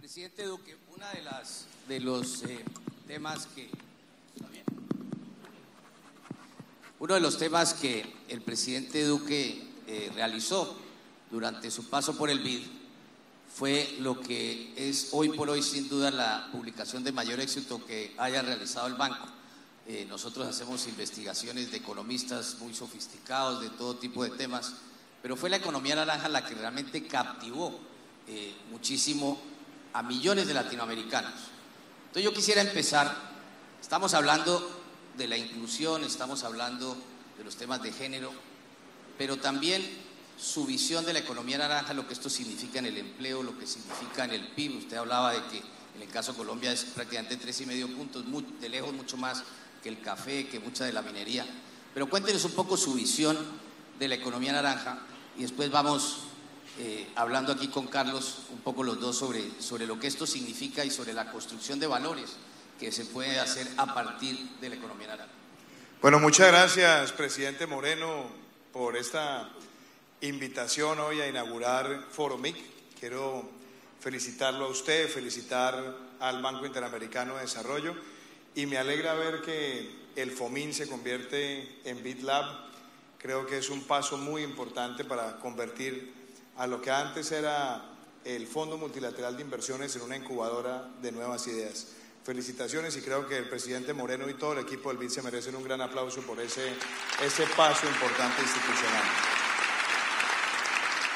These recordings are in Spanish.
Presidente Duque, uno de los temas que el presidente Duque realizó durante su paso por el BID fue lo que es hoy por hoy sin duda la publicación de mayor éxito que haya realizado el banco. Nosotros hacemos investigaciones de economistas muy sofisticados de todo tipo de temas, pero fue la economía naranja la que realmente captivó muchísimo a millones de latinoamericanos. Entonces yo quisiera empezar, estamos hablando de la inclusión, estamos hablando de los temas de género, pero también su visión de la economía naranja, lo que esto significa en el empleo, lo que significa en el PIB. Usted hablaba de que en el caso de Colombia es prácticamente 3,5 puntos, de lejos mucho más que el café, que mucha de la minería. Pero cuéntenos un poco su visión de la economía naranja y después vamos hablando aquí con Carlos un poco los dos sobre lo que esto significa y sobre la construcción de valores que se puede hacer a partir de la economía naranja. Bueno, muchas gracias, presidente Moreno, por esta invitación hoy a inaugurar ForoMIC. Quiero felicitarlo a usted, felicitar al Banco Interamericano de Desarrollo, y me alegra ver que el FOMIN se convierte en BitLab. Creo que es un paso muy importante para convertir a lo que antes era el Fondo Multilateral de Inversiones en una incubadora de nuevas ideas. Felicitaciones, y creo que el presidente Moreno y todo el equipo del BID se merecen un gran aplauso por ese paso importante institucional.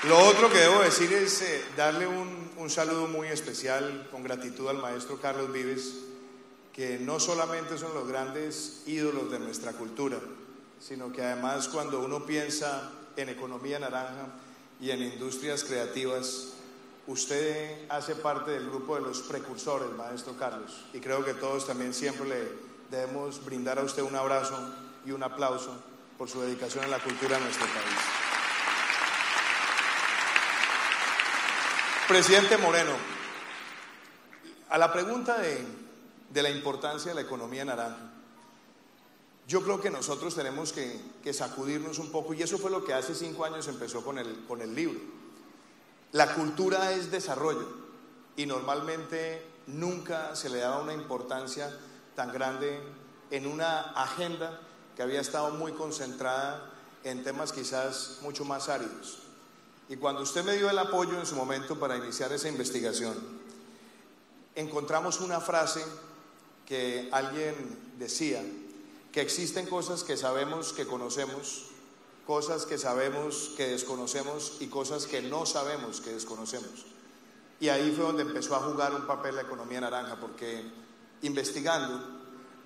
Lo otro que debo decir es darle un saludo muy especial con gratitud al maestro Carlos Vives, que no solamente son los grandes ídolos de nuestra cultura, sino que además cuando uno piensa en economía naranja y en industrias creativas, usted hace parte del grupo de los precursores, maestro Carlos, y creo que todos también siempre le debemos brindar a usted un abrazo y un aplauso por su dedicación a la cultura de nuestro país. Presidente Moreno, a la pregunta de la importancia de la economía naranja, yo creo que nosotros tenemos que sacudirnos un poco, y eso fue lo que hace 5 años empezó con el libro. La cultura es desarrollo, y normalmente nunca se le daba una importancia tan grande en una agenda que había estado muy concentrada en temas quizás mucho más áridos. Y cuando usted me dio el apoyo en su momento para iniciar esa investigación, encontramos una frase que alguien decía, que existen cosas que sabemos que conocemos, cosas que sabemos que desconocemos y cosas que no sabemos que desconocemos. Y ahí fue donde empezó a jugar un papel la economía naranja, porque investigando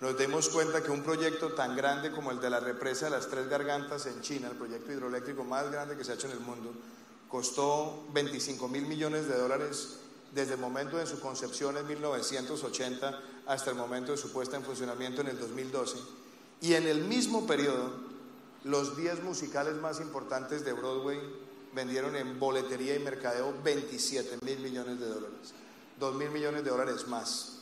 nos dimos cuenta que un proyecto tan grande como el de la represa de las Tres Gargantas en China, el proyecto hidroeléctrico más grande que se ha hecho en el mundo, costó $25.000 millones desde el momento de su concepción en 1980 hasta el momento de su puesta en funcionamiento en el 2012. Y en el mismo periodo, los 10 musicales más importantes de Broadway vendieron en boletería y mercadeo $27.000 millones, $2.000 millones más.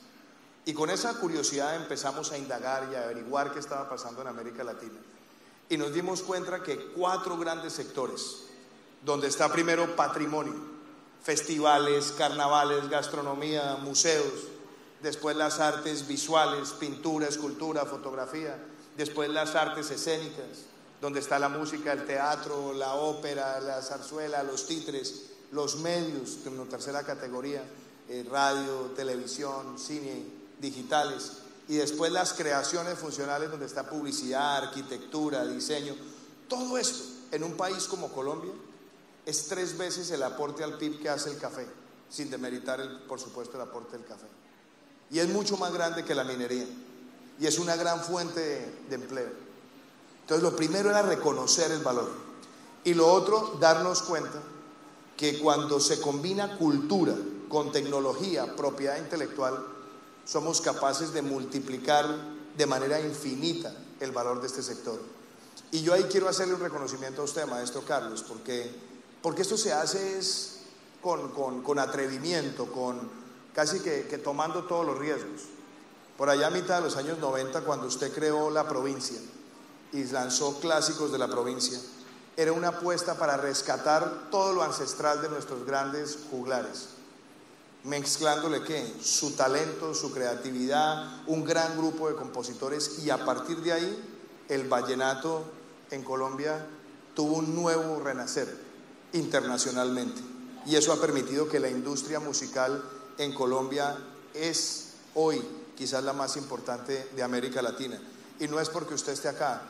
Y con esa curiosidad empezamos a indagar y a averiguar qué estaba pasando en América Latina. Y nos dimos cuenta que 4 grandes sectores, donde está primero patrimonio, festivales, carnavales, gastronomía, museos, después las artes visuales, pintura, escultura, fotografía, después las artes escénicas, donde está la música, el teatro, la ópera, la zarzuela, los títeres, los medios, en una tercera categoría, radio, televisión, cine, digitales, y después las creaciones funcionales, donde está publicidad, arquitectura, diseño. Todo esto en un país como Colombia es 3 veces el aporte al PIB que hace el café, sin demeritar, por supuesto, el aporte del café. Y es mucho más grande que la minería, y es una gran fuente de empleo. Entonces, lo primero era reconocer el valor, y lo otro, darnos cuenta que cuando se combina cultura con tecnología, propiedad intelectual, somos capaces de multiplicar de manera infinita el valor de este sector. Y yo ahí quiero hacerle un reconocimiento a usted, maestro Carlos, porque esto se hace es con atrevimiento, casi que tomando todos los riesgos. Por allá a mitad de los años 90, cuando usted creó la provincia y lanzó clásicos de la provincia, era una apuesta para rescatar todo lo ancestral de nuestros grandes juglares. mezclándole ¿qué? Su talento, su creatividad, un gran grupo de compositores, y a partir de ahí el vallenato en Colombia tuvo un nuevo renacer internacionalmente, y eso ha permitido que la industria musical en Colombia es hoy quizás la más importante de América Latina. Y no es porque usted esté acá,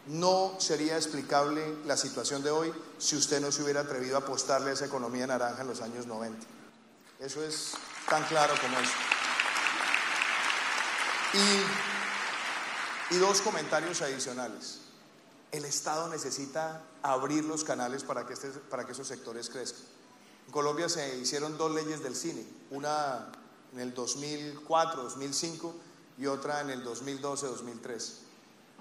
no sería explicable la situación de hoy si usted no se hubiera atrevido a apostarle a esa economía naranja en los años 90. Eso es tan claro como eso. Y dos comentarios adicionales. El Estado necesita abrir los canales para que esos sectores crezcan. En Colombia se hicieron dos leyes del cine, una en el 2004, 2005 y otra en el 2012, 2013.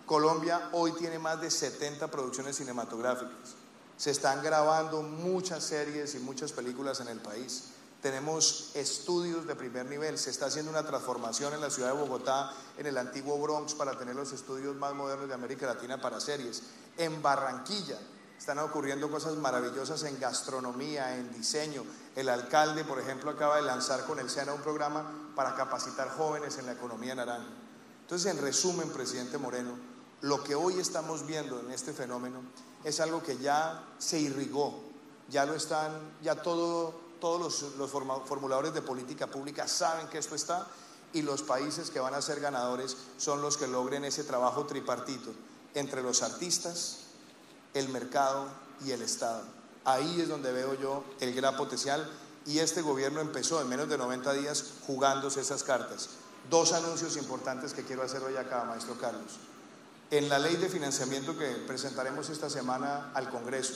Colombia hoy tiene más de 70 producciones cinematográficas. Se están grabando muchas series y muchas películas en el país. Tenemos estudios de primer nivel. Se está haciendo una transformación en la ciudad de Bogotá, en el antiguo Bronx, para tener los estudios más modernos de América Latina para series. En Barranquilla están ocurriendo cosas maravillosas en gastronomía, en diseño. El alcalde, por ejemplo, acaba de lanzar con el SENA un programa para capacitar jóvenes en la economía naranja. Entonces, en resumen, presidente Moreno, lo que hoy estamos viendo en este fenómeno es algo que ya se irrigó, ya lo están, ya todos los formuladores de política pública saben que esto está, y los países que van a ser ganadores son los que logren ese trabajo tripartito entre los artistas, el mercado y el Estado. Ahí es donde veo yo el gran potencial, y este gobierno empezó en menos de 90 días jugándose esas cartas. Dos anuncios importantes que quiero hacer hoy acá, maestro Carlos. En la ley de financiamiento que presentaremos esta semana al Congreso,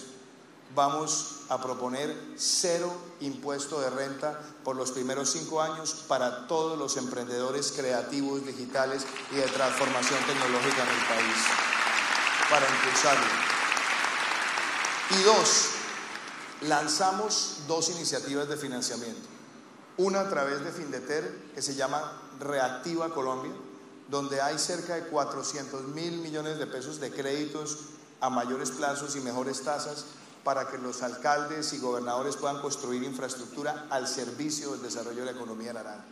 vamos a proponer 0 impuesto de renta por los primeros 5 años para todos los emprendedores creativos, digitales y de transformación tecnológica en el país, para impulsarlo. Y dos, lanzamos 2 iniciativas de financiamiento. Una a través de Findeter, que se llama Reactiva Colombia, donde hay cerca de 400.000 millones de pesos de créditos a mayores plazos y mejores tasas para que los alcaldes y gobernadores puedan construir infraestructura al servicio del desarrollo de la economía naranja.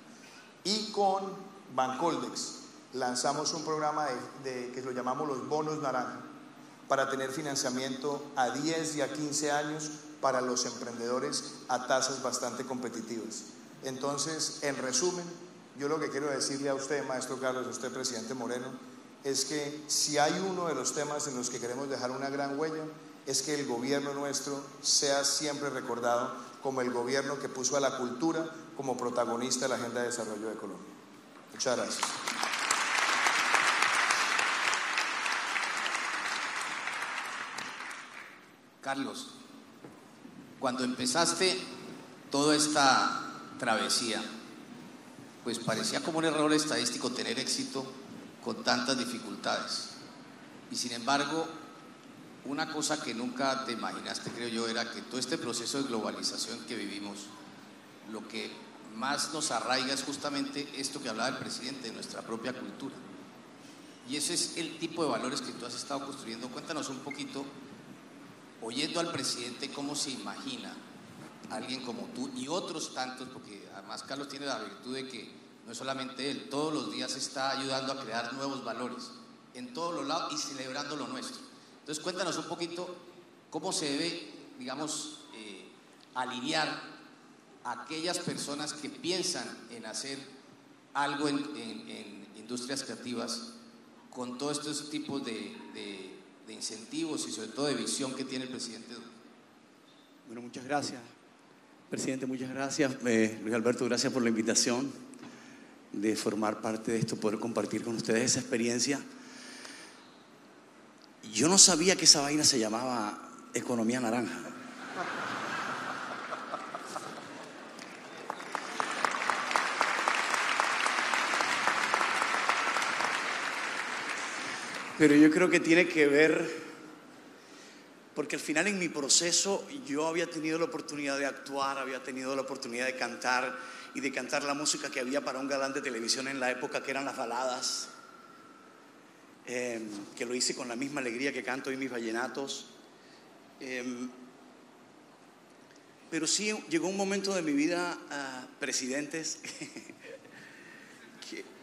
Y con Bancoldex lanzamos un programa que lo llamamos los bonos naranja, para tener financiamiento a 10 y a 15 años para los emprendedores a tasas bastante competitivas. Entonces, en resumen, yo lo que quiero decirle a usted, maestro Carlos, a usted, presidente Moreno, es que si hay uno de los temas en los que queremos dejar una gran huella, es que el gobierno nuestro sea siempre recordado como el gobierno que puso a la cultura como protagonista de la agenda de desarrollo de Colombia. Muchas gracias. Carlos, cuando empezaste toda esta travesía, pues parecía como un error estadístico tener éxito con tantas dificultades. Y sin embargo, una cosa que nunca te imaginaste, creo yo, era que todo este proceso de globalización que vivimos, lo que más nos arraiga es justamente esto que hablaba el presidente, de nuestra propia cultura. Y ese es el tipo de valores que tú has estado construyendo. Cuéntanos un poquito, oyendo al presidente, cómo se imagina alguien como tú y otros tantos, porque además Carlos tiene la virtud de que no es solamente él, todos los días está ayudando a crear nuevos valores en todos los lados y celebrando lo nuestro. Entonces cuéntanos un poquito cómo se debe, digamos, alinear a aquellas personas que piensan en hacer algo en industrias creativas con todos estos tipos de incentivos y sobre todo de visión que tiene el presidente Duque. Bueno, muchas gracias, presidente, muchas gracias. Luis Alberto, gracias por la invitación de formar parte de esto, poder compartir con ustedes esa experiencia. Yo no sabía que esa vaina se llamaba economía naranja. Pero yo creo que tiene que ver, porque al final en mi proceso yo había tenido la oportunidad de actuar, había tenido la oportunidad de cantar y de cantar la música que había para un galán de televisión en la época, que eran las baladas, que lo hice con la misma alegría que canto hoy mis vallenatos. Pero sí llegó un momento de mi vida, presidentes,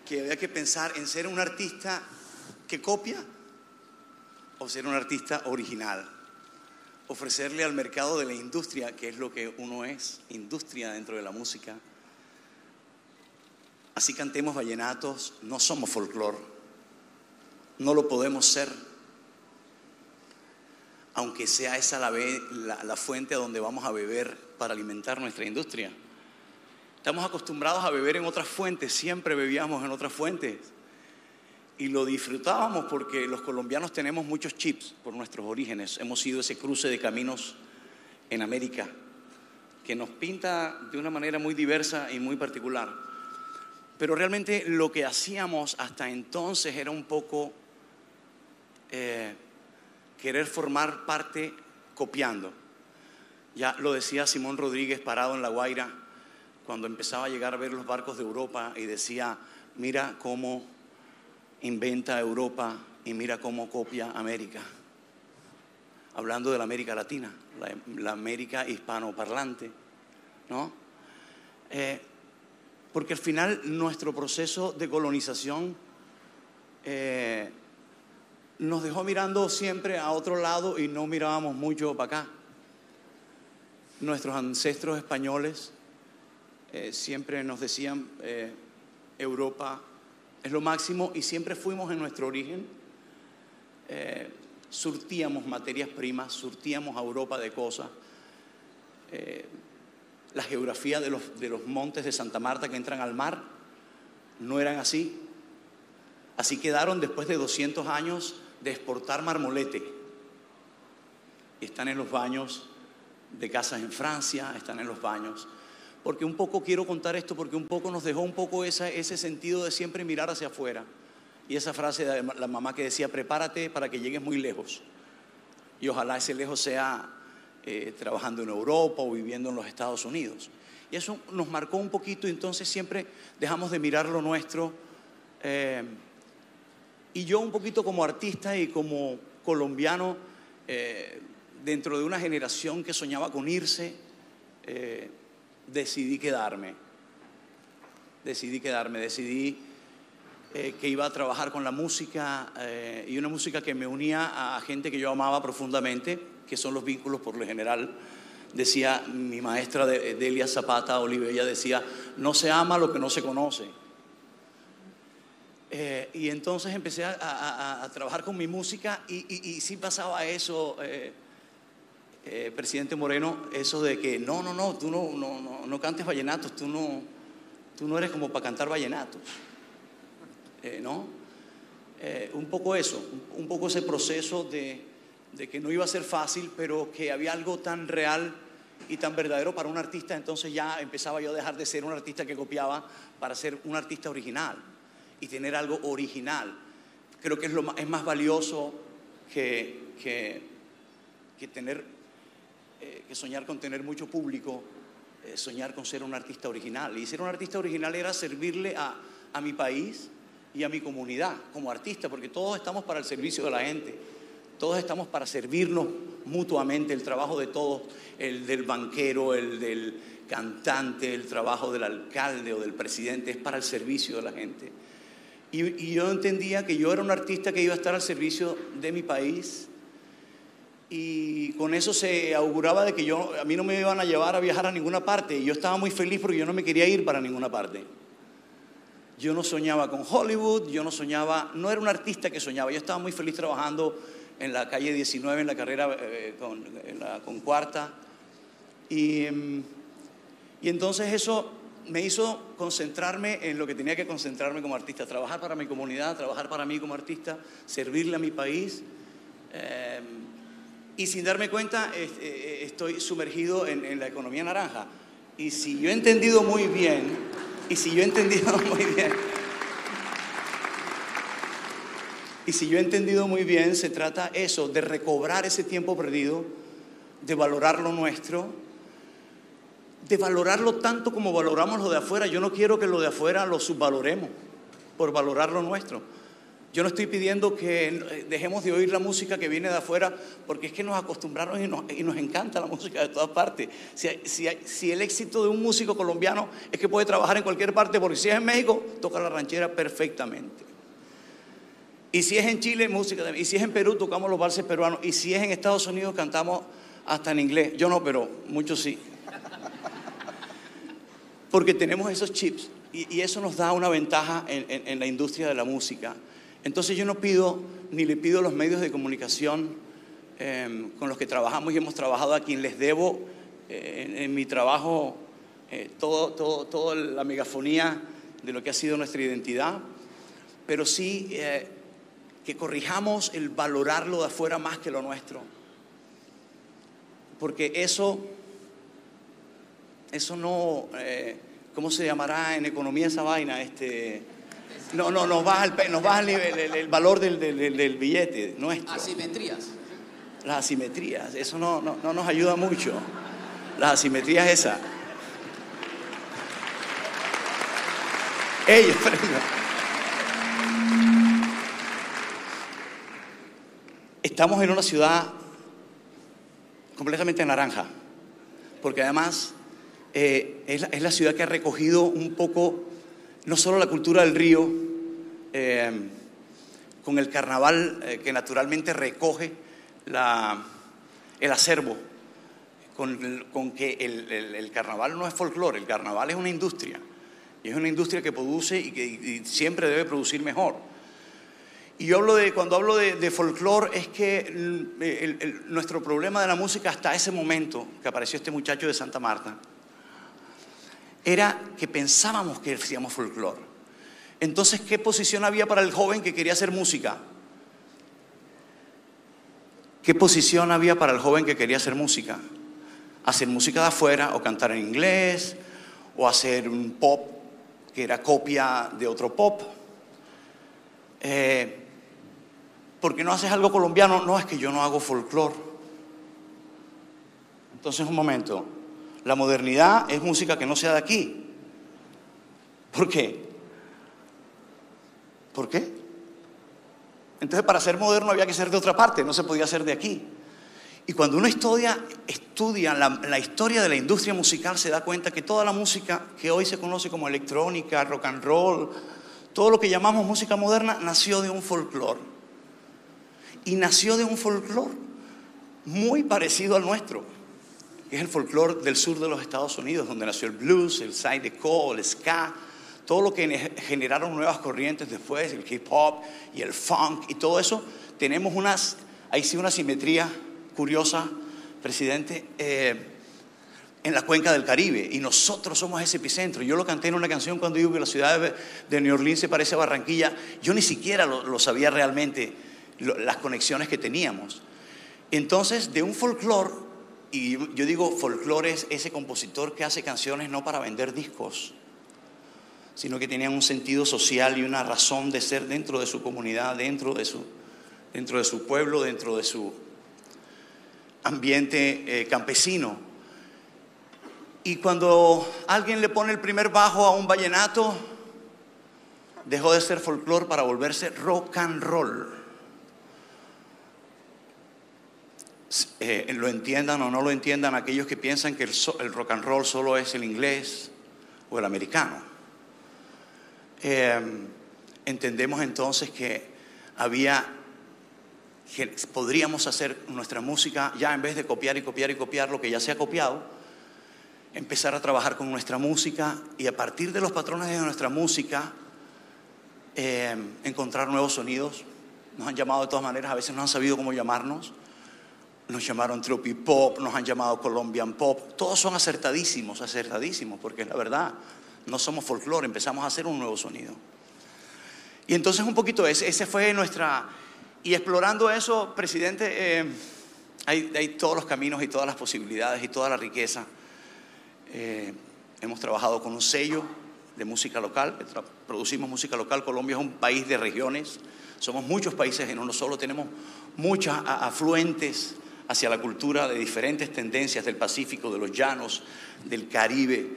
que había que pensar en ser un artista que copia o ser un artista original. Ofrecerle al mercado de la industria, que es lo que uno es, industria dentro de la música. Así cantemos vallenatos, no somos folclore, no lo podemos ser. Aunque sea esa la fuente a donde vamos a beber para alimentar nuestra industria. Estamos acostumbrados a beber en otras fuentes, siempre bebíamos en otras fuentes. Y lo disfrutábamos porque los colombianos tenemos muchos chips por nuestros orígenes. Hemos sido ese cruce de caminos en América, que nos pinta de una manera muy diversa y muy particular. Pero realmente lo que hacíamos hasta entonces era un poco querer formar parte copiando. Ya lo decía Simón Rodríguez parado en La Guaira, cuando empezaba a llegar a ver los barcos de Europa y decía, mira cómo inventa Europa y mira cómo copia América. Hablando de la América Latina, la América hispanoparlante, ¿no? Porque al final nuestro proceso de colonización nos dejó mirando siempre a otro lado y no mirábamos mucho para acá. Nuestros ancestros españoles siempre nos decían Europa es lo máximo y siempre fuimos en nuestro origen. Surtíamos materias primas, surtíamos a Europa de cosas. La geografía de los montes de Santa Marta que entran al mar no eran así. Así quedaron después de 200 años de exportar marmolete. Y están en los baños de casas en Francia, están en los baños. Porque un poco quiero contar esto, porque un poco nos dejó un poco ese sentido de siempre mirar hacia afuera. Y esa frase de la mamá que decía, prepárate para que llegues muy lejos. Y ojalá ese lejos sea trabajando en Europa o viviendo en los Estados Unidos. Y eso nos marcó un poquito y entonces siempre dejamos de mirar lo nuestro. Y yo un poquito como artista y como colombiano, dentro de una generación que soñaba con irse, decidí quedarme. Decidí que iba a trabajar con la música y una música que me unía a gente que yo amaba profundamente, que son los vínculos por lo general. Decía mi maestra Delia Zapata Olive, ella decía, no se ama lo que no se conoce. Y entonces empecé a trabajar con mi música y sí pasaba eso, presidente Moreno, eso de que no, tú no cantes vallenatos, tú no eres como para cantar vallenatos, ¿no? Un poco eso, un poco ese proceso de que no iba a ser fácil, pero que había algo tan real y tan verdadero para un artista. Entonces ya empezaba yo a dejar de ser un artista que copiaba para ser un artista original y tener algo original. Creo que es más valioso que soñar con tener mucho público, soñar con ser un artista original. Y ser un artista original era servirle a mi país y a mi comunidad como artista, porque todos estamos para el servicio de la gente, todos estamos para servirnos mutuamente. El trabajo de todos, el del banquero, el del cantante, el trabajo del alcalde o del presidente, es para el servicio de la gente. Y yo entendía que yo era un artista que iba a estar al servicio de mi país, y con eso se auguraba de que a mí no me iban a llevar a viajar a ninguna parte, y yo estaba muy feliz porque yo no me quería ir para ninguna parte. Yo no soñaba con Hollywood, no era un artista que soñaba, yo estaba muy feliz trabajando en la calle 19, en la carrera con Cuarta, y entonces eso me hizo concentrarme en lo que tenía que concentrarme como artista, trabajar para mi comunidad, trabajar para mí como artista, servirle a mi país, y sin darme cuenta estoy sumergido en la economía naranja. Y si yo he entendido muy bien, se trata eso, de recobrar ese tiempo perdido, de valorar lo nuestro, de valorarlo tanto como valoramos lo de afuera. Yo no quiero que lo de afuera lo subvaloremos por valorar lo nuestro. Yo no estoy pidiendo que dejemos de oír la música que viene de afuera, porque es que nos acostumbraron y nos encanta la música de todas partes. Si el éxito de un músico colombiano es que puede trabajar en cualquier parte, porque si es en México, toca la ranchera perfectamente. Y si es en Chile, música. Y si es en Perú, tocamos los valses peruanos. Y si es en Estados Unidos, cantamos hasta en inglés. Yo no, pero muchos sí. Porque tenemos esos chips. Y eso nos da una ventaja en la industria de la música. Entonces yo no pido, ni le pido a los medios de comunicación con los que trabajamos y hemos trabajado, a quien les debo en mi trabajo toda la megafonía de lo que ha sido nuestra identidad, pero sí que corrijamos el valorarlo de afuera más que lo nuestro. Porque eso no, ¿cómo se llamará en economía esa vaina? No, nos baja el valor del billete nuestro. Asimetrías. Las asimetrías, eso no nos ayuda mucho. Las asimetrías esas. ¡Ey, espérenme! Estamos en una ciudad completamente naranja, porque además es la ciudad que ha recogido un poco, no solo la cultura del río, con el carnaval que naturalmente recoge el acervo, con que el carnaval no es folclore, el carnaval es una industria, y es una industria que produce y siempre debe producir mejor. Y yo cuando hablo de folclore, es que nuestro problema de la música hasta ese momento, que apareció este muchacho de Santa Marta, era que pensábamos que hacíamos folclore. Entonces, ¿qué posición había para el joven que quería hacer música? ¿Qué posición había para el joven que quería hacer música? Hacer música de afuera, o cantar en inglés, o hacer un pop que era copia de otro pop. ¿Por qué no haces algo colombiano? No, es que yo no hago folclore. Entonces, un momento. La modernidad es música que no sea de aquí. ¿Por qué? ¿Por qué? Entonces, para ser moderno había que ser de otra parte, no se podía ser de aquí. Y cuando uno estudia la historia de la industria musical, se da cuenta que toda la música que hoy se conoce como electrónica, rock and roll, todo lo que llamamos música moderna, nació de un folclore. Y nació de un folclore muy parecido al nuestro, que es el folclore del sur de los Estados Unidos, donde nació el blues, el zydeco, el ska, todo lo que generaron nuevas corrientes después, el hip hop y el funk y todo eso. Tenemos ahí sí una simetría curiosa, presidente, en la cuenca del Caribe, y nosotros somos ese epicentro. Yo lo canté en una canción cuando digo que la ciudad de New Orleans se parece a Barranquilla. Yo ni siquiera lo sabía realmente, las conexiones que teníamos. Entonces, de un folclore, y yo digo folclore es ese compositor que hace canciones no para vender discos, sino que tenían un sentido social y una razón de ser dentro de su comunidad, dentro de su pueblo, dentro de su ambiente campesino. Y cuando alguien le pone el primer bajo a un vallenato, dejó de ser folclore para volverse rock and roll. Lo entiendan o no lo entiendan aquellos que piensan que el rock and roll solo es el inglés o el americano. Entendemos entonces que podríamos hacer nuestra música, ya en vez de copiar y copiar y copiar lo que ya se ha copiado, empezar a trabajar con nuestra música y a partir de los patrones de nuestra música encontrar nuevos sonidos. Nos han llamado de todas maneras, a veces no han sabido cómo llamarnos. Nos llamaron tropipop, nos han llamado Colombian pop. Todos son acertadísimos, porque es la verdad. No somos folclore, empezamos a hacer un nuevo sonido. Y entonces un poquito ese fue nuestra... Y explorando eso, presidente, hay todos los caminos y todas las posibilidades y toda la riqueza. Hemos trabajado con un sello de música local, producimos música local. Colombia es un país de regiones, somos muchos países en uno solo, tenemos muchas afluentes hacia la cultura de diferentes tendencias del Pacífico, de los llanos, del Caribe,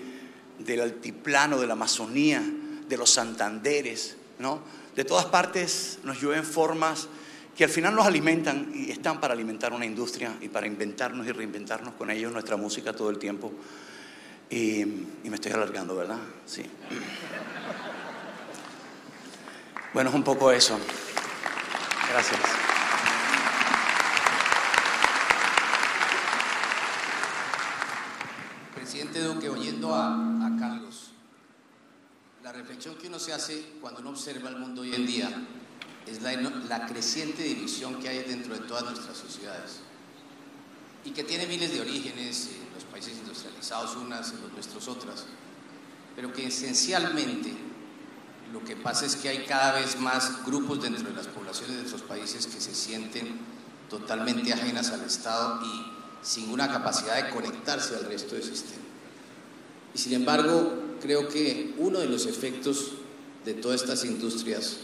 del altiplano, de la Amazonía, de los Santanderes, ¿no? De todas partes nos llueven formas que al final nos alimentan y están para alimentar una industria y para inventarnos y reinventarnos con ellos nuestra música todo el tiempo. Y me estoy alargando, ¿verdad? Sí. Bueno, es un poco eso. Gracias. Presidente Duque, oyendo a Carlos, la reflexión que uno se hace cuando uno observa el mundo hoy en día es la creciente división que hay dentro de todas nuestras sociedades y que tiene miles de orígenes, en los países industrializados unas, en los nuestros otras, pero que esencialmente lo que pasa es que hay cada vez más grupos dentro de las poblaciones de nuestros países que se sienten totalmente ajenas al Estado y sin una capacidad de conectarse al resto del sistema. Y sin embargo, creo que uno de los efectos de todas estas industrias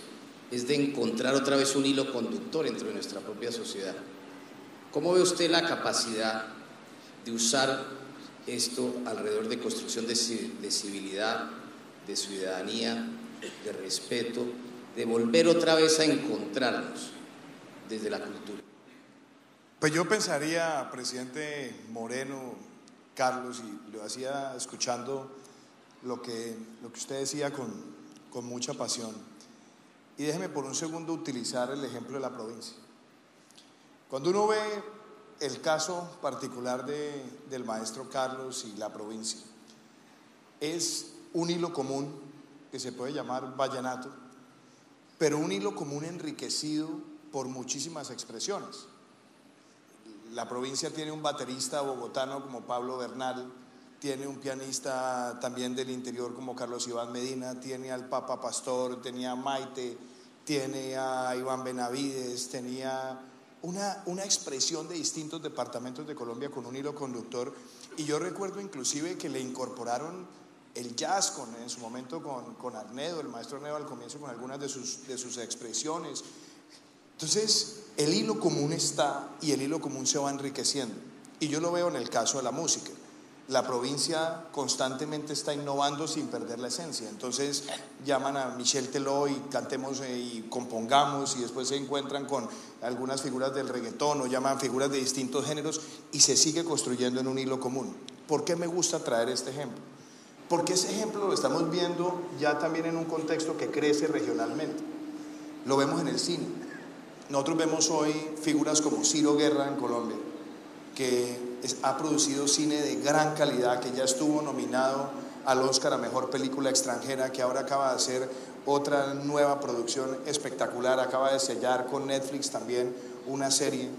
es de encontrar otra vez un hilo conductor dentro de nuestra propia sociedad. ¿Cómo ve usted la capacidad de usar esto alrededor de construcción de civilidad, de ciudadanía, de respeto, de volver otra vez a encontrarnos desde la cultura? Pues yo pensaría, presidente Moreno, Carlos, y lo hacía escuchando lo que usted decía con mucha pasión. Y déjeme por un segundo utilizar el ejemplo de la provincia. Cuando uno ve el caso particular del maestro Carlos y la provincia, es un hilo común que se puede llamar vallenato, pero un hilo común enriquecido por muchísimas expresiones. La provincia tiene un baterista bogotano como Pablo Bernal, tiene un pianista también del interior como Carlos Iván Medina, tiene al Papa Pastor, tenía a Maite, tiene a Iván Benavides, tenía una expresión de distintos departamentos de Colombia con un hilo conductor. Y yo recuerdo inclusive que le incorporaron el jazz en su momento con Arnedo, el maestro Arnedo al comienzo, con algunas de sus expresiones. Entonces el hilo común está y el hilo común se va enriqueciendo, y yo lo veo en el caso de la música. La provincia constantemente está innovando sin perder la esencia. Entonces llaman a Michel Teló y cantemos y compongamos, y después se encuentran con algunas figuras del reggaetón o llaman figuras de distintos géneros y se sigue construyendo en un hilo común. ¿Por qué me gusta traer este ejemplo? Porque ese ejemplo lo estamos viendo ya también en un contexto que crece regionalmente. Lo vemos en el cine. Nosotros vemos hoy figuras como Ciro Guerra en Colombia, que ha producido cine de gran calidad, que ya estuvo nominado al Oscar a Mejor Película Extranjera, que ahora acaba de hacer otra nueva producción espectacular, acaba de sellar con Netflix también una serie,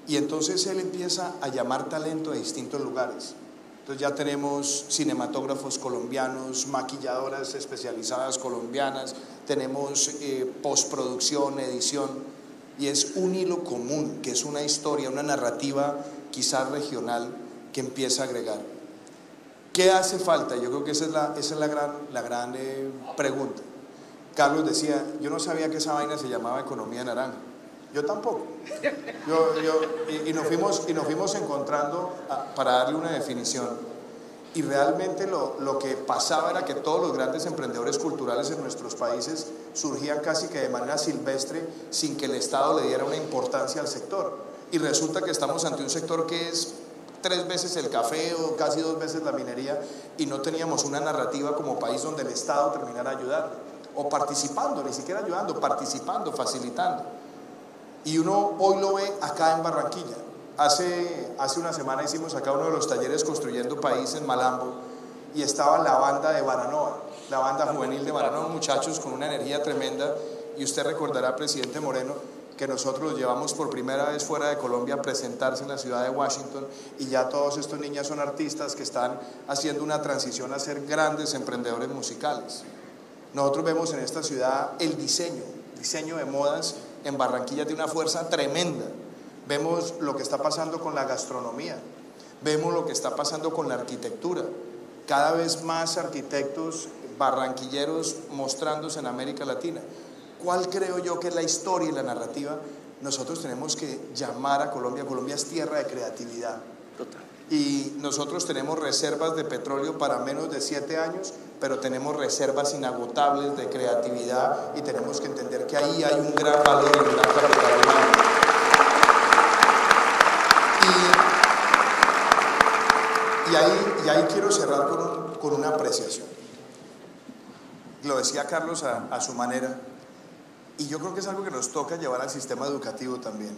y entonces él empieza a llamar talento de distintos lugares. Entonces ya tenemos cinematógrafos colombianos, maquilladoras especializadas colombianas, tenemos postproducción, edición, y es un hilo común, que es una historia, una narrativa quizás regional que empieza a agregar. ¿Qué hace falta? Yo creo que esa es la gran pregunta. Carlos decía, yo no sabía que esa vaina se llamaba economía naranja. Yo tampoco. Y nos fuimos encontrando para darle una definición. Y realmente lo que pasaba era que todos los grandes emprendedores culturales en nuestros países surgían casi que de manera silvestre, sin que el Estado le diera una importancia al sector. Y resulta que estamos ante un sector que es 3 veces el café o casi 2 veces la minería, y no teníamos una narrativa como país donde el Estado terminara ayudando o participando, ni siquiera ayudando, participando, facilitando. Y uno hoy lo ve acá en Barranquilla. Hace una semana hicimos acá uno de los talleres Construyendo País en Malambo, y estaba la banda de Baranoa, la banda juvenil de Baranoa, muchachos con una energía tremenda. Y usted recordará, presidente Moreno, que nosotros los llevamos por primera vez fuera de Colombia a presentarse en la ciudad de Washington, y ya todos estos niños son artistas que están haciendo una transición a ser grandes emprendedores musicales. Nosotros vemos en esta ciudad el diseño de modas en Barranquilla de una fuerza tremenda. Vemos lo que está pasando con la gastronomía, vemos lo que está pasando con la arquitectura. Cada vez más arquitectos barranquilleros mostrándose en América Latina. ¿Cuál creo yo que es la historia y la narrativa? Nosotros tenemos que llamar a Colombia. Colombia es tierra de creatividad. Total. Y nosotros tenemos reservas de petróleo para menos de 7 años, pero tenemos reservas inagotables de creatividad y tenemos que entender que ahí hay un gran valor y un gran capital humano. Y ahí quiero cerrar con una apreciación. Lo decía Carlos a su manera, y yo creo que es algo que nos toca llevar al sistema educativo también.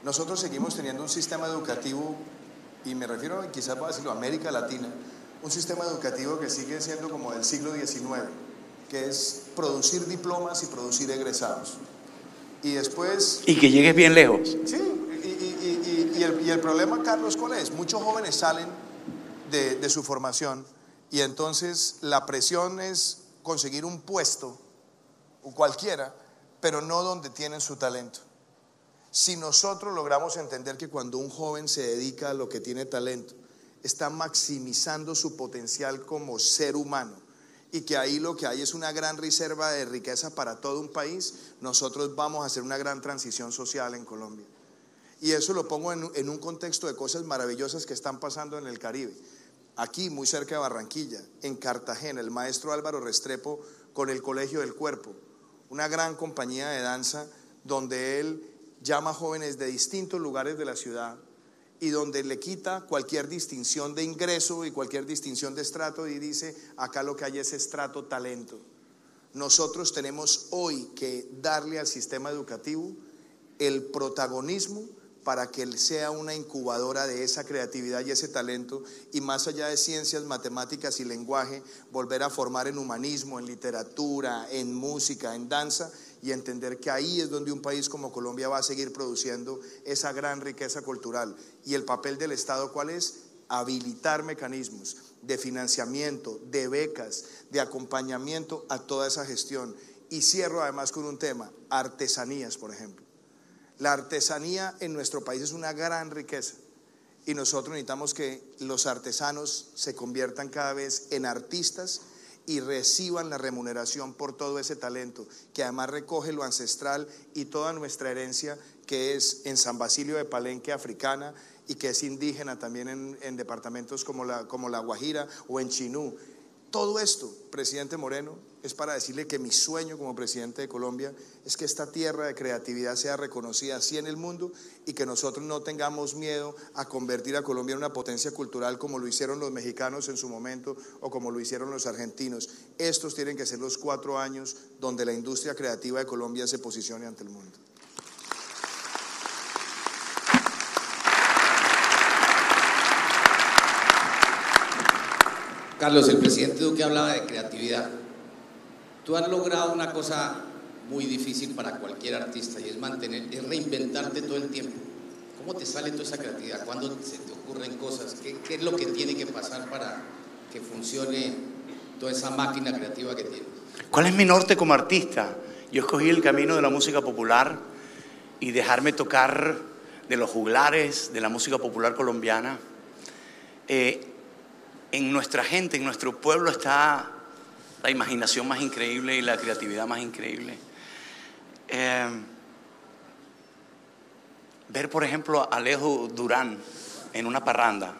Nosotros seguimos teniendo un sistema educativo, y me refiero, quizás voy a decirlo, a América Latina, un sistema educativo que sigue siendo como del siglo XIX, que es producir diplomas y producir egresados. Y después... Y que llegues bien lejos. Sí, y el problema, Carlos, ¿cuál es? Muchos jóvenes salen de su formación y entonces la presión es conseguir un puesto, o cualquiera, pero no donde tienen su talento. Si nosotros logramos entender que cuando un joven se dedica a lo que tiene talento, está maximizando su potencial como ser humano y que ahí lo que hay es una gran reserva de riqueza para todo un país, nosotros vamos a hacer una gran transición social en Colombia. Y eso lo pongo en un contexto de cosas maravillosas que están pasando en el Caribe. Aquí, muy cerca de Barranquilla, en Cartagena, el maestro Álvaro Restrepo con el Colegio del Cuerpo, una gran compañía de danza donde él llama a jóvenes de distintos lugares de la ciudad y donde le quita cualquier distinción de ingreso y cualquier distinción de estrato y dice, acá lo que hay es estrato talento. Nosotros tenemos hoy que darle al sistema educativo el protagonismo para que él sea una incubadora de esa creatividad y ese talento, y más allá de ciencias, matemáticas y lenguaje, volver a formar en humanismo, en literatura, en música, en danza, y entender que ahí es donde un país como Colombia va a seguir produciendo esa gran riqueza cultural. Y el papel del Estado, ¿cuál es? Habilitar mecanismos de financiamiento, de becas, de acompañamiento a toda esa gestión. Y cierro además con un tema, artesanías, por ejemplo. La artesanía en nuestro país es una gran riqueza y nosotros necesitamos que los artesanos se conviertan cada vez en artistas y reciban la remuneración por todo ese talento, que además recoge lo ancestral y toda nuestra herencia que es en San Basilio de Palenque, africana, y que es indígena también en departamentos como la Guajira o en Chinú. Todo esto, presidente Moreno, es para decirle que mi sueño como presidente de Colombia es que esta tierra de creatividad sea reconocida así en el mundo y que nosotros no tengamos miedo a convertir a Colombia en una potencia cultural como lo hicieron los mexicanos en su momento o como lo hicieron los argentinos. Estos tienen que ser los 4 años donde la industria creativa de Colombia se posicione ante el mundo. Carlos, el presidente Duque hablaba de creatividad. Tú has logrado una cosa muy difícil para cualquier artista y es reinventarte todo el tiempo. ¿Cómo te sale toda esa creatividad? ¿Cuándo se te ocurren cosas? ¿Qué es lo que tiene que pasar para que funcione toda esa máquina creativa que tienes? ¿Cuál es mi norte como artista? Yo escogí el camino de la música popular y dejarme tocar de los juglares de la música popular colombiana. En nuestra gente, en nuestro pueblo está la imaginación más increíble y la creatividad más increíble. Ver, por ejemplo, a Alejo Durán en una parranda,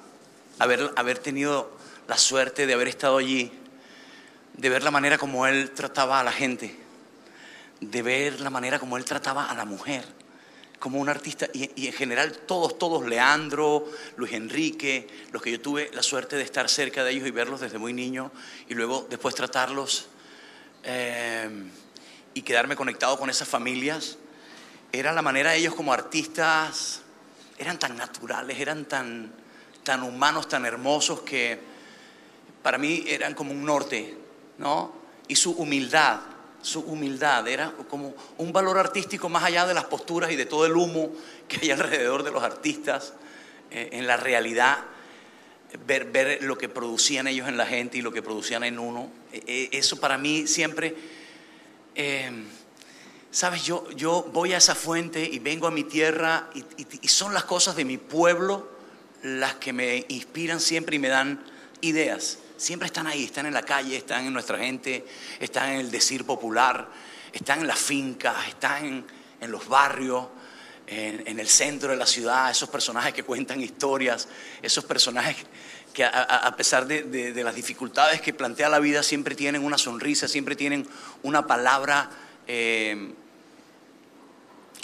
haber tenido la suerte de haber estado allí, de ver la manera como él trataba a la gente, de ver la manera como él trataba a la mujer, como un artista, y en general todos, Leandro, Luis Enrique, los que yo tuve la suerte de estar cerca de ellos y verlos desde muy niño, y luego después tratarlos y quedarme conectado con esas familias, era la manera de ellos como artistas, eran tan naturales, eran tan humanos, tan hermosos, que para mí eran como un norte, ¿no? Y su humildad era como un valor artístico más allá de las posturas y de todo el humo que hay alrededor de los artistas. En la realidad, ver lo que producían ellos en la gente y lo que producían en uno, eso para mí siempre, sabes, yo voy a esa fuente y vengo a mi tierra y son las cosas de mi pueblo las que me inspiran siempre y me dan ideas. Siempre están ahí, están en la calle, están en nuestra gente, están en el decir popular, están en las fincas, están en los barrios. en el centro de la ciudad, esos personajes que cuentan historias, esos personajes que a pesar de las dificultades que plantea la vida, siempre tienen una sonrisa, siempre tienen una palabra que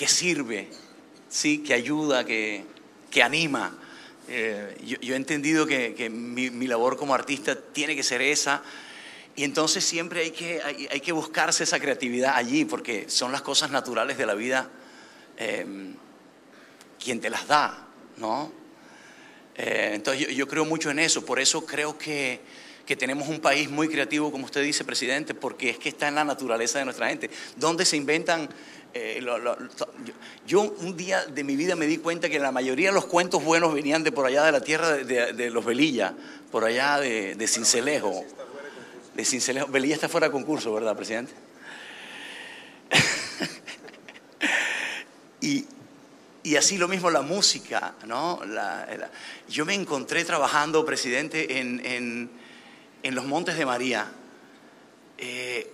sirve, ¿sí? Que ayuda, que anima. Yo he entendido que mi labor como artista tiene que ser esa, y entonces siempre hay que buscarse esa creatividad allí, porque son las cosas naturales de la vida quien te las da, ¿no? Entonces yo creo mucho en eso, por eso creo que tenemos un país muy creativo, como usted dice, presidente, porque es que está en la naturaleza de nuestra gente. ¿Dónde se inventan? Yo un día de mi vida me di cuenta que la mayoría de los cuentos buenos venían de por allá de la tierra de los Velilla, por allá de Sincelejo. De Sincelejo. Velilla está fuera de concurso, ¿verdad, presidente? Y así lo mismo la música, ¿no? Yo me encontré trabajando, presidente, en los Montes de María,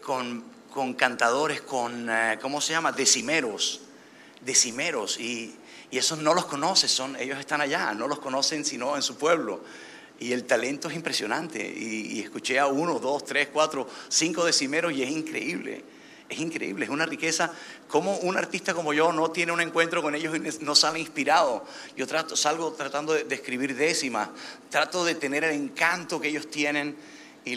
con cantadores, ¿cómo se llama? Decimeros, y esos no los conoces, ellos están allá, no los conocen sino en su pueblo. Y el talento es impresionante, y escuché a 1, 2, 3, 4, 5 decimeros y es increíble. Es increíble, es una riqueza. Como un artista como yo no tiene un encuentro con ellos y no sale inspirado. Yo salgo tratando de escribir décimas, trato de tener el encanto que ellos tienen y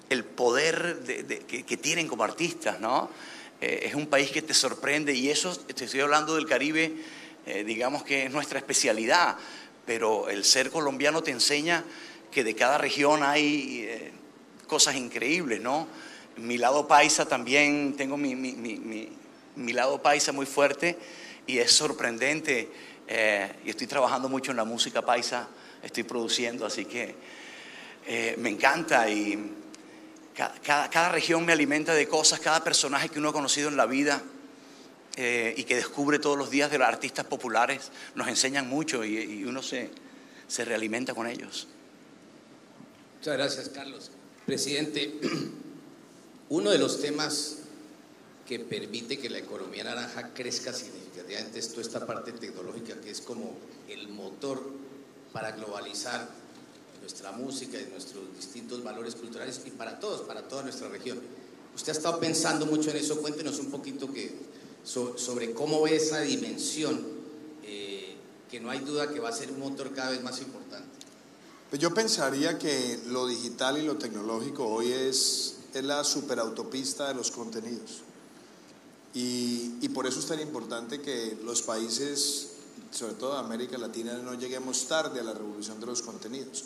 el poder que tienen como artistas, ¿no? Es un país que te sorprende, y eso, te estoy hablando del Caribe, digamos que es nuestra especialidad, pero el ser colombiano te enseña que de cada región hay cosas increíbles, ¿no? Mi lado paisa también, tengo mi lado paisa muy fuerte, y es sorprendente. Y estoy trabajando mucho en la música paisa, estoy produciendo, así que me encanta. Y cada región me alimenta de cosas, cada personaje que uno ha conocido en la vida y que descubre todos los días de los artistas populares, nos enseñan mucho, y uno se realimenta con ellos. Muchas gracias, Carlos. Presidente, uno de los temas que permite que la economía naranja crezca significativamente es toda esta parte tecnológica, que es como el motor para globalizar nuestra música y nuestros distintos valores culturales, y para todos, para toda nuestra región. Usted ha estado pensando mucho en eso. Cuéntenos un poquito sobre cómo ve esa dimensión, que no hay duda que va a ser un motor cada vez más importante. Pues yo pensaría que lo digital y lo tecnológico hoy es la superautopista de los contenidos, y por eso es tan importante que los países, sobre todo de América Latina, no lleguemos tarde a la revolución de los contenidos.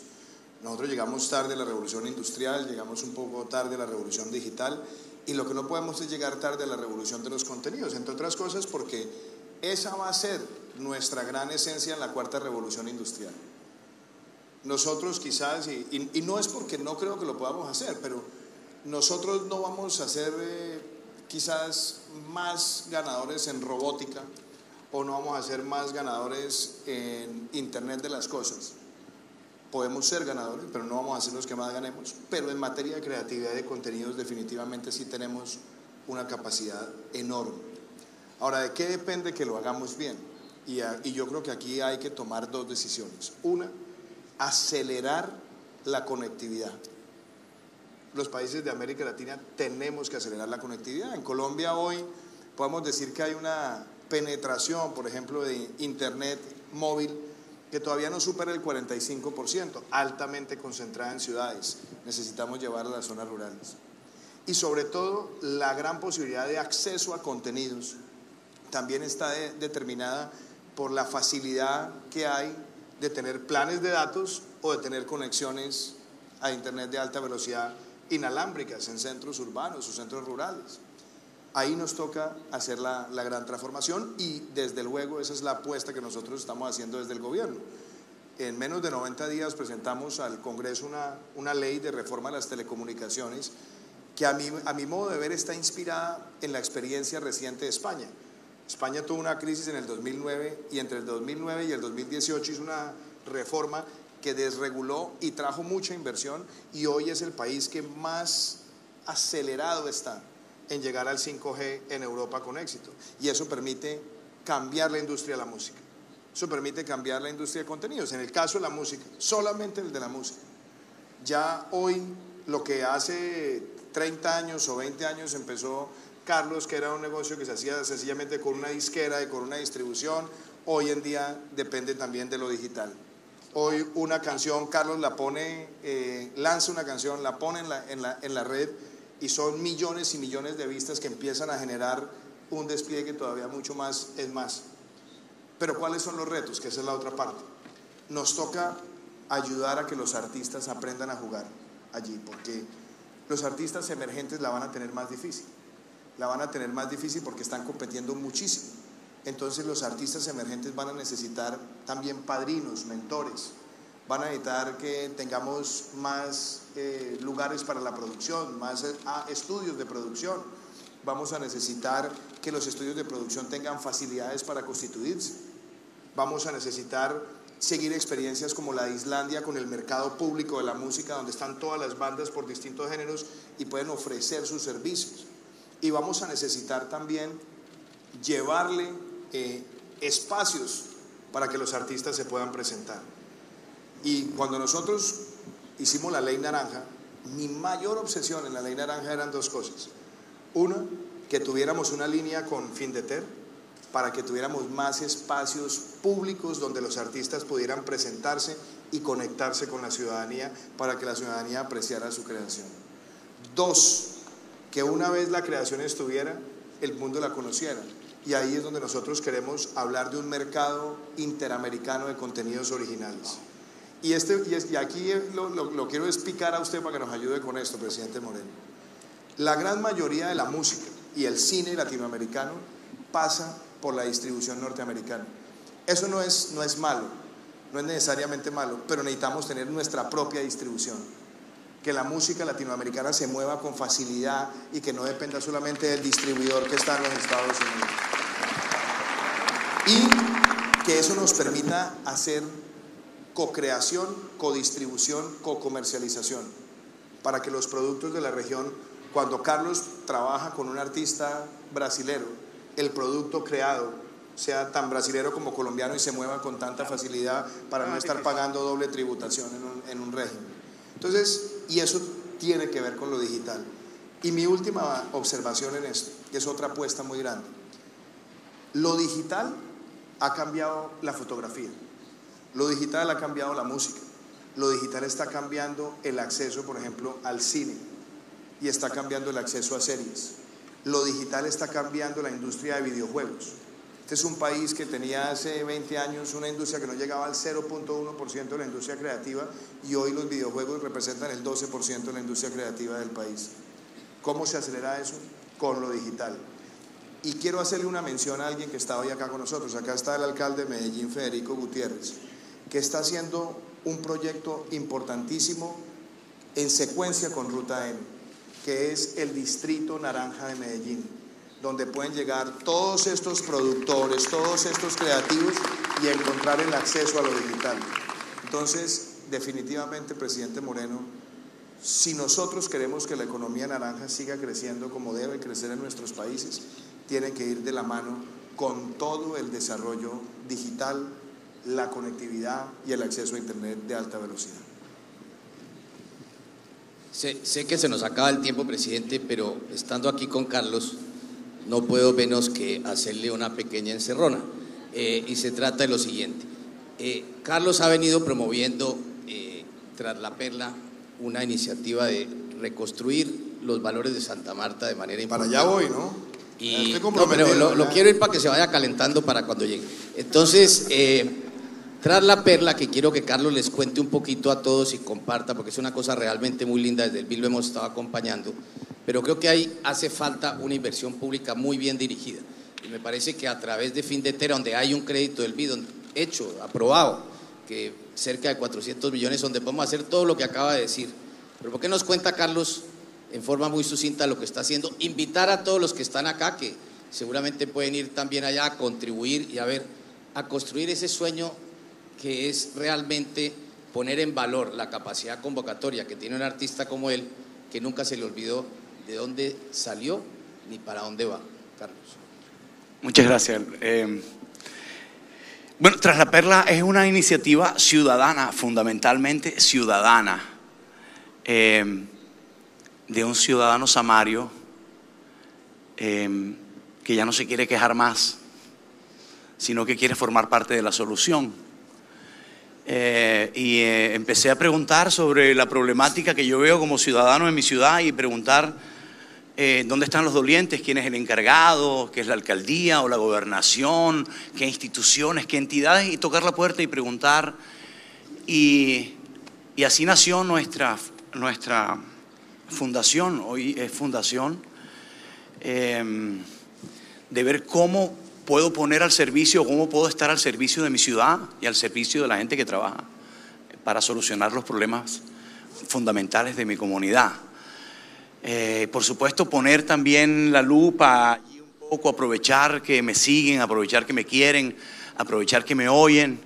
Nosotros llegamos tarde a la revolución industrial, llegamos un poco tarde a la revolución digital, y lo que no podemos es llegar tarde a la revolución de los contenidos, entre otras cosas porque esa va a ser nuestra gran esencia en la cuarta revolución industrial. Nosotros quizás, y no es porque no creo que lo podamos hacer, pero nosotros no vamos a ser quizás más ganadores en robótica, o no vamos a ser más ganadores en Internet de las cosas. Podemos ser ganadores, pero no vamos a ser los que más ganemos. Pero en materia de creatividad y de contenidos definitivamente sí tenemos una capacidad enorme. Ahora, ¿de qué depende que lo hagamos bien? Y yo creo que aquí hay que tomar dos decisiones. Una, acelerar la conectividad. Los países de América Latina tenemos que acelerar la conectividad. En Colombia hoy podemos decir que hay una penetración, por ejemplo, de Internet móvil que todavía no supera el 45%, altamente concentrada en ciudades. Necesitamos llevarla a las zonas rurales. Y sobre todo, la gran posibilidad de acceso a contenidos también está determinada por la facilidad que hay de tener planes de datos o de tener conexiones a Internet de alta velocidad inalámbricas en centros urbanos o centros rurales. Ahí nos toca hacer la gran transformación, y desde luego esa es la apuesta que nosotros estamos haciendo desde el gobierno. En menos de 90 días presentamos al Congreso una ley de reforma de las telecomunicaciones que a mi modo de ver está inspirada en la experiencia reciente de España. España tuvo una crisis en el 2009, y entre el 2009 y el 2018 hizo una reforma que desreguló y trajo mucha inversión, y hoy es el país que más acelerado está en llegar al 5G en Europa con éxito, y eso permite cambiar la industria de la música. Eso permite cambiar la industria de contenidos. En el caso de la música, solamente el de la música. Ya hoy, lo que hace 30 años o 20 años empezó Carlos, que era un negocio que se hacía sencillamente con una disquera y con una distribución, hoy en día depende también de lo digital. Hoy una canción, Carlos la pone, lanza una canción, la pone en la red y son millones y millones de vistas que empiezan a generar un despliegue todavía mucho más, es más. Pero ¿cuáles son los retos? Que esa es la otra parte. Nos toca ayudar a que los artistas aprendan a jugar allí, porque los artistas emergentes la van a tener más difícil. La van a tener más difícil porque están compitiendo muchísimo. Entonces los artistas emergentes van a necesitar también padrinos, mentores. Van a necesitar que tengamos más lugares para la producción, más estudios de producción. Vamos a necesitar que los estudios de producción tengan facilidades para constituirse. Vamos a necesitar seguir experiencias como la de Islandia con el mercado público de la música, donde están todas las bandas por distintos géneros y pueden ofrecer sus servicios. Y vamos a necesitar también llevarle espacios para que los artistas se puedan presentar. Y cuando nosotros hicimos la Ley Naranja, mi mayor obsesión en la Ley Naranja eran dos cosas. Una, que tuviéramos una línea con Findeter para que tuviéramos más espacios públicos donde los artistas pudieran presentarse y conectarse con la ciudadanía para que la ciudadanía apreciara su creación. Dos, que una vez la creación estuviera, el mundo la conociera. Y ahí es donde nosotros queremos hablar de un mercado interamericano de contenidos originales. Y aquí lo quiero explicar a usted para que nos ayude con esto, presidente Moreno. La gran mayoría de la música y el cine latinoamericano pasa por la distribución norteamericana. Eso no es malo, no es necesariamente malo, pero necesitamos tener nuestra propia distribución. Que la música latinoamericana se mueva con facilidad y que no dependa solamente del distribuidor que está en los Estados Unidos. Y que eso nos permita hacer co-creación, co-distribución, co-comercialización, para que los productos de la región, cuando Carlos trabaja con un artista brasilero, el producto creado sea tan brasilero como colombiano y se mueva con tanta facilidad para no estar pagando doble tributación en un régimen. Entonces, y eso tiene que ver con lo digital. Y mi última observación en esto, que es otra apuesta muy grande. Lo digital ha cambiado la fotografía, lo digital ha cambiado la música, lo digital está cambiando el acceso, por ejemplo, al cine y está cambiando el acceso a series. Lo digital está cambiando la industria de videojuegos. Este es un país que tenía hace 20 años una industria que no llegaba al 0.1% de la industria creativa y hoy los videojuegos representan el 12% de la industria creativa del país. ¿Cómo se acelera eso? Con lo digital. Y quiero hacerle una mención a alguien que está hoy acá con nosotros. Acá está el alcalde de Medellín, Federico Gutiérrez, que está haciendo un proyecto importantísimo en secuencia con Ruta M, que es el Distrito Naranja de Medellín, donde pueden llegar todos estos productores, todos estos creativos y encontrar el acceso a lo digital. Entonces, definitivamente, presidente Moreno, si nosotros queremos que la economía naranja siga creciendo como debe crecer en nuestros países, tiene que ir de la mano con todo el desarrollo digital, la conectividad y el acceso a Internet de alta velocidad. Sé que se nos acaba el tiempo, presidente, pero estando aquí con Carlos, no puedo menos que hacerle una pequeña encerrona. Y se trata de lo siguiente. Carlos ha venido promoviendo, tras la Perla, una iniciativa de reconstruir los valores de Santa Marta de manera importante. Para allá voy, ¿no? Y, no, pero lo quiero ir para que se vaya calentando para cuando llegue. Entonces, tras la Perla, que quiero que Carlos les cuente un poquito a todos y comparta, porque es una cosa realmente muy linda, desde el BID lo hemos estado acompañando, pero creo que ahí hace falta una inversión pública muy bien dirigida. Y me parece que a través de Findeter, donde hay un crédito del BID hecho, aprobado, que cerca de 400 millones, donde podemos hacer todo lo que acaba de decir. Pero ¿por qué nos cuenta Carlos en forma muy sucinta lo que está haciendo? Invitar a todos los que están acá, que seguramente pueden ir también allá a contribuir y a construir ese sueño que es realmente poner en valor la capacidad convocatoria que tiene un artista como él, que nunca se le olvidó de dónde salió ni para dónde va. Carlos. Muchas gracias. Bueno, Tras la Perla es una iniciativa ciudadana, fundamentalmente ciudadana, de un ciudadano samario que ya no se quiere quejar más, sino que quiere formar parte de la solución. Empecé a preguntar sobre la problemática que yo veo como ciudadano en mi ciudad y preguntar dónde están los dolientes, quién es el encargado, qué es la alcaldía o la gobernación, qué instituciones, qué entidades, y tocar la puerta y preguntar. Y así nació nuestra fundación, hoy es fundación, de ver cómo puedo poner al servicio, cómo puedo estar al servicio de mi ciudad y al servicio de la gente que trabaja para solucionar los problemas fundamentales de mi comunidad. Por supuesto, poner también la lupa y un poco aprovechar que me siguen, aprovechar que me quieren, aprovechar que me oyen,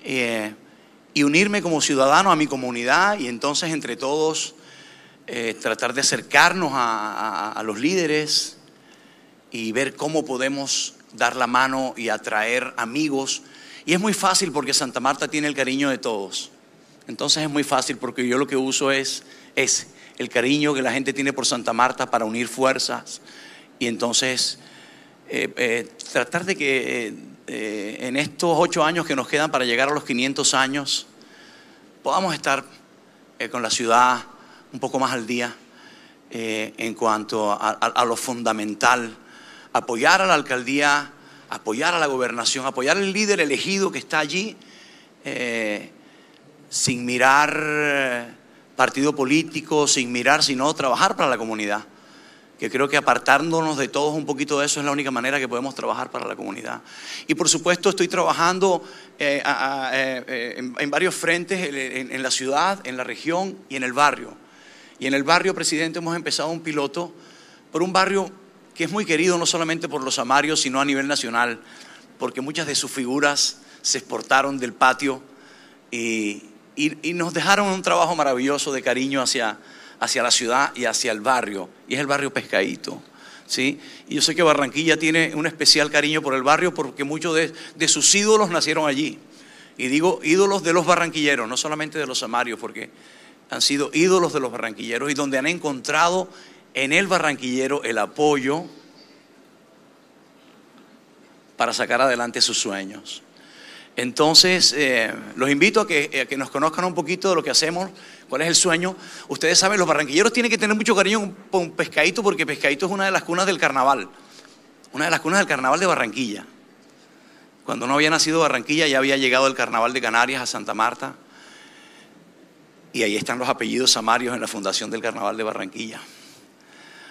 y unirme como ciudadano a mi comunidad, y entonces entre todos tratar de acercarnos a los líderes y ver cómo podemos dar la mano y atraer amigos. Y es muy fácil porque Santa Marta tiene el cariño de todos. Entonces es muy fácil porque yo lo que uso es el cariño que la gente tiene por Santa Marta para unir fuerzas. Y entonces tratar de que en estos 8 años que nos quedan para llegar a los 500 años podamos estar con la ciudad un poco más al día en cuanto a lo fundamental. Apoyar a la alcaldía, apoyar a la gobernación, apoyar al líder elegido que está allí, sin mirar partido político, sin mirar, sino trabajar para la comunidad. Que creo que apartándonos de todos un poquito de eso es la única manera que podemos trabajar para la comunidad. Y por supuesto estoy trabajando en varios frentes, en la ciudad, en la región y en el barrio. Y en el barrio, presidente, hemos empezado un piloto por un barrio que es muy querido no solamente por los samarios, sino a nivel nacional, porque muchas de sus figuras se exportaron del patio y nos dejaron un trabajo maravilloso de cariño hacia la ciudad y hacia el barrio, y es el barrio Pescadito, ¿sí? Y yo sé que Barranquilla tiene un especial cariño por el barrio porque muchos de sus ídolos nacieron allí. Y digo ídolos de los barranquilleros, no solamente de los samarios, porque han sido ídolos de los barranquilleros y donde han encontrado en el barranquillero el apoyo para sacar adelante sus sueños. Entonces, los invito a que nos conozcan un poquito de lo que hacemos, cuál es el sueño. Ustedes saben, los barranquilleros tienen que tener mucho cariño con Pescadito porque Pescadito es una de las cunas del carnaval, una de las cunas del carnaval de Barranquilla. Cuando no había nacido Barranquilla ya había llegado el carnaval de Canarias a Santa Marta y ahí están los apellidos samarios en la fundación del carnaval de Barranquilla.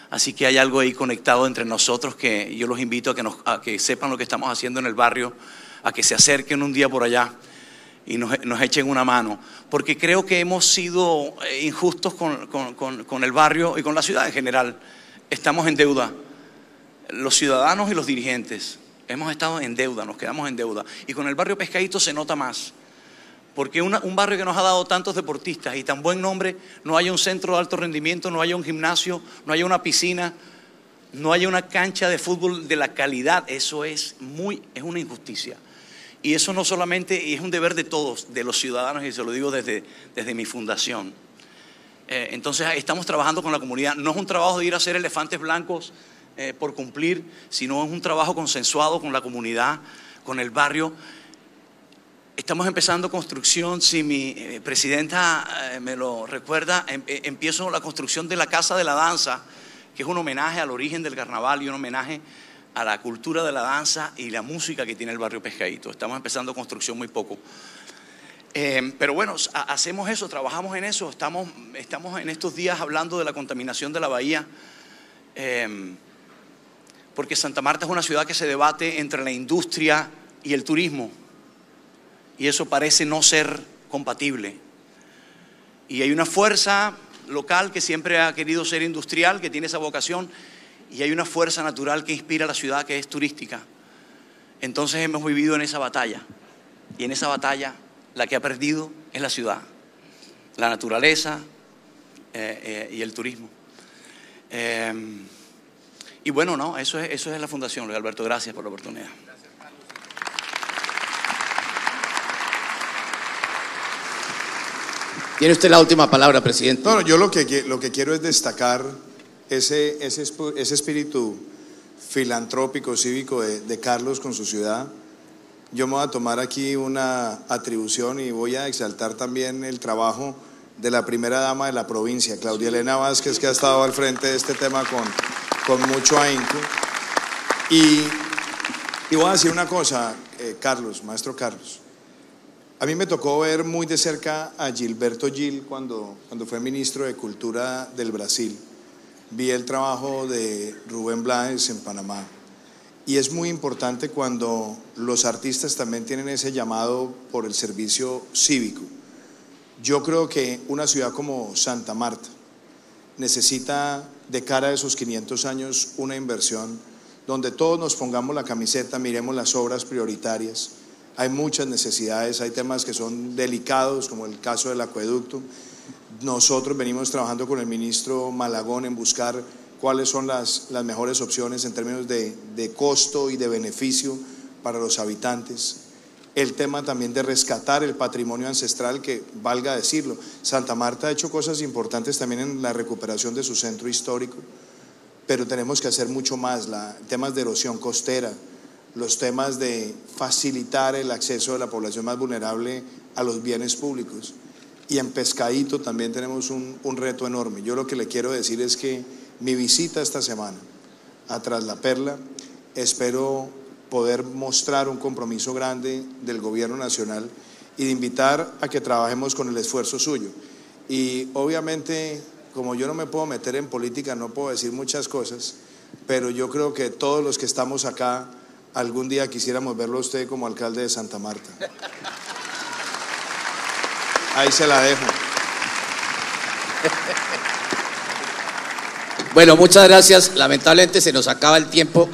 Así que hay algo ahí conectado entre nosotros que yo los invito a que sepan lo que estamos haciendo en el barrio, a que se acerquen un día por allá y nos echen una mano, porque creo que hemos sido injustos con el barrio y con la ciudad en general. Estamos en deuda, los ciudadanos y los dirigentes hemos estado en deuda, nos quedamos en deuda, y con el barrio Pescadito se nota más, porque un barrio que nos ha dado tantos deportistas y tan buen nombre, no haya un centro de alto rendimiento, no haya un gimnasio, no haya una piscina, no haya una cancha de fútbol de la calidad. Eso es una injusticia. Y eso no solamente es un deber de todos, de los ciudadanos, y se lo digo desde mi fundación. Entonces estamos trabajando con la comunidad. No es un trabajo de ir a hacer elefantes blancos por cumplir, sino es un trabajo consensuado con la comunidad, con el barrio. Estamos empezando construcción, si mi presidenta me lo recuerda, empiezo la construcción de la Casa de la Danza, que es un homenaje al origen del carnaval y un homenaje a la cultura de la danza y la música que tiene el barrio Pescadito. Estamos empezando construcción muy poco. Pero bueno, hacemos eso, trabajamos en eso. Estamos en estos días hablando de la contaminación de la bahía, porque Santa Marta es una ciudad que se debate entre la industria y el turismo. Y eso parece no ser compatible. Y hay una fuerza local que siempre ha querido ser industrial, que tiene esa vocación, y hay una fuerza natural que inspira a la ciudad, que es turística. Entonces hemos vivido en esa batalla. Y en esa batalla la que ha perdido es la ciudad, la naturaleza y el turismo. Y bueno, no, eso es la fundación, Luis Alberto. Gracias por la oportunidad. Tiene usted la última palabra, presidente. No, yo lo que quiero es destacar ese espíritu filantrópico, cívico de Carlos con su ciudad. Yo me voy a tomar aquí una atribución y voy a exaltar también el trabajo de la primera dama de la provincia, Claudia Elena Vázquez, que ha estado al frente de este tema con mucho ahínco. Y voy a decir una cosa, Carlos, maestro Carlos. A mí me tocó ver muy de cerca a Gilberto Gil cuando fue ministro de Cultura del Brasil. Vi el trabajo de Rubén Blades en Panamá. Y es muy importante cuando los artistas también tienen ese llamado por el servicio cívico. Yo creo que una ciudad como Santa Marta necesita, de cara a esos 500 años, una inversión donde todos nos pongamos la camiseta, miremos las obras prioritarias. Hay muchas necesidades, hay temas que son delicados, como el caso del acueducto. Nosotros venimos trabajando con el ministro Malagón en buscar cuáles son las mejores opciones en términos de costo y de beneficio para los habitantes. El tema también de rescatar el patrimonio ancestral, que valga decirlo, Santa Marta ha hecho cosas importantes también en la recuperación de su centro histórico, pero tenemos que hacer mucho más, temas de erosión costera, los temas de facilitar el acceso de la población más vulnerable a los bienes públicos. Y en Pescadito también tenemos un reto enorme. Yo lo que le quiero decir es que mi visita esta semana a Tras la Perla, espero poder mostrar un compromiso grande del gobierno nacional y de invitar a que trabajemos con el esfuerzo suyo. Y obviamente, como yo no me puedo meter en política, no puedo decir muchas cosas, pero yo creo que todos los que estamos acá, algún día quisiéramos verlo a usted como alcalde de Santa Marta. Ahí se la dejo. Bueno, muchas gracias. Lamentablemente se nos acaba el tiempo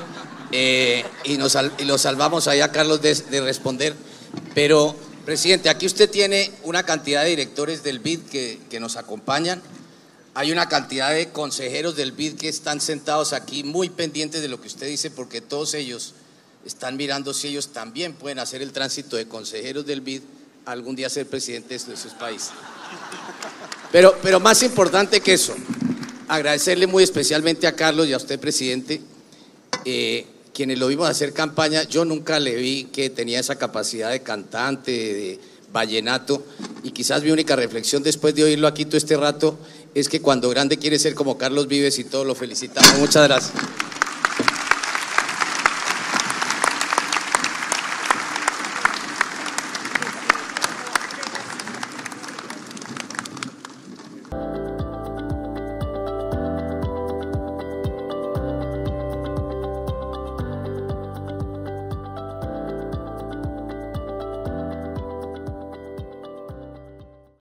y lo salvamos ahí a Carlos de responder. Pero, presidente, aquí usted tiene una cantidad de directores del BID que nos acompañan. Hay una cantidad de consejeros del BID que están sentados aquí muy pendientes de lo que usted dice, porque todos ellos están mirando si ellos también pueden hacer el tránsito de consejeros del BID algún día ser presidentes de sus países. Pero más importante que eso, agradecerle muy especialmente a Carlos y a usted, presidente, quienes lo vimos hacer campaña. Yo nunca le vi que tenía esa capacidad de cantante, de vallenato, y quizás mi única reflexión después de oírlo aquí todo este rato es que cuando grande quiere ser como Carlos Vives, y todos lo felicitamos. Muchas gracias.